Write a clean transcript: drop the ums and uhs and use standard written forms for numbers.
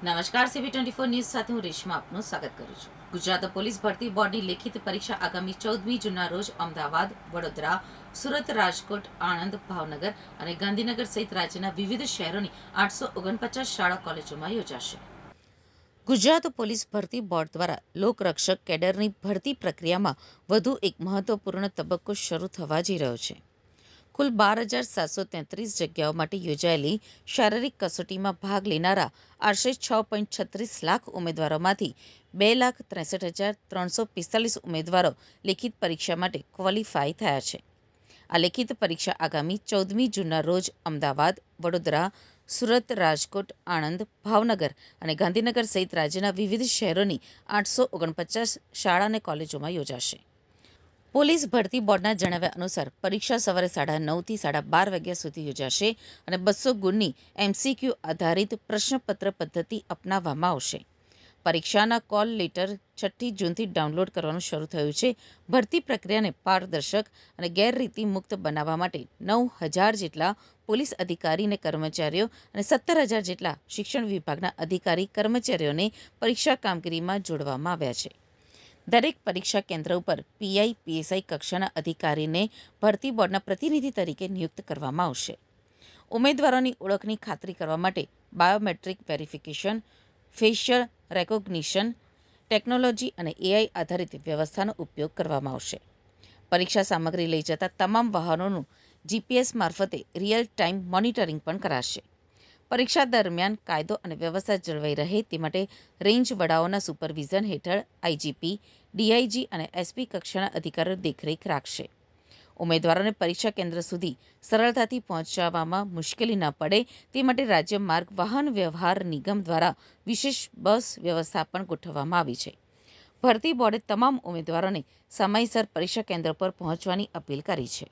નમસ્કાર, CV24 news સાથે હું રેશમા આપનું સ્વાગત કરું છું. ગુજરાત પોલીસ ભરતી બોર્ડની લેખિત પરીક્ષા આગામી 14મી જૂનના રોજ અમદાવાદ, વડોદરા, સુરત, રાજકોટ, આણંદ, ભાવનગર અને ગાંધીનગર સહિત રાજ્યના વિવિધ શહેરોની 849 શાળા કોલેજોમાં યોજાશે. ગુજરાત પોલીસ ભરતી બોર્ડ દ્વારા લોકરક્ષક કેડરની ભરતી પ્રક્રિયામાં વધુ એક મહત્વપૂર્ણ તબક્કો શરૂ થવા જઈ રહ્યો છે. કુલ 12,733 જગ્યાઓ માટે યોજાયેલી શારીરિક કસોટીમાં ભાગ લેનારા આશરે 6.36 લાખ ઉમેદવારોમાંથી 2,63,345 ઉમેદવારો લેખિત પરીક્ષા માટે ક્વોલિફાય થયા છે. આ લેખિત પરીક્ષા આગામી 14મી જૂનના રોજ અમદાવાદ, વડોદરા, સુરત, રાજકોટ, આણંદ, ભાવનગર અને ગાંધીનગર સહિત રાજ્યના વિવિધ શહેરોની 849 શાળા અને કોલેજોમાં યોજાશે. પોલીસ ભરતી બોર્ડના જણાવ્યા અનુસાર પરીક્ષા સવારે 9:30 થી 12:30 વાગ્યા સુધી યોજાશે અને 200 ગુણની MCQ આધારિત પ્રશ્નપત્ર પદ્ધતિ અપનાવવામાં આવશે. પરીક્ષાના કોલ લેટર 6મી જૂનથી ડાઉનલોડ કરવાનું શરૂ થયું છે. ભરતી પ્રક્રિયાને પારદર્શક અને ગેરરીતિ મુક્ત બનાવવા માટે 9,000 જેટલા પોલીસ અધિકારી અને કર્મચારીઓ અને 17,000 જેટલા શિક્ષણ વિભાગના અધિકારી કર્મચારીઓને પરીક્ષા કામગીરીમાં જોડવામાં આવ્યા છે. દરેક પરીક્ષા કેન્દ્ર ઉપર PI, PSI કક્ષાના અધિકારીને ભરતી બોર્ડના પ્રતિનિધિ તરીકે નિયુક્ત કરવામાં આવશે. ઉમેદવારોની ઓળખની ખાતરી કરવા માટે biometric verification, facial recognition technology અને AI આધારિત વ્યવસ્થાનો ઉપયોગ કરવામાં આવશે. પરીક્ષા સામગ્રી લઈ જતા તમામ વાહનોનું GPS મારફતે રિયલ ટાઈમ મોનિટરિંગ પણ કરાશે. પરીક્ષા દરમિયાન કાયદો અને વ્યવસ્થા જળવાઈ રહે તે માટે રેન્જ વડાઓના સુપરવિઝન હેઠળ IGP, DIG અને SP કક્ષાના અધિકારીઓ દેખરેખ રાખશે. ઉમેદવારોને પરીક્ષા કેન્દ્ર સુધી સરળતાથી પહોંચવામાં મુશ્કેલી ન પડે તે માટે રાજ્ય માર્ગ વાહન વ્યવહાર નિગમ દ્વારા વિશેષ બસ વ્યવસ્થા પણ ગોઠવવામાં આવી છે. ભરતી બોર્ડે તમામ ઉમેદવારોને સમયસર પરીક્ષા કેન્દ્ર પર પહોંચવાની અપીલ કરી છે.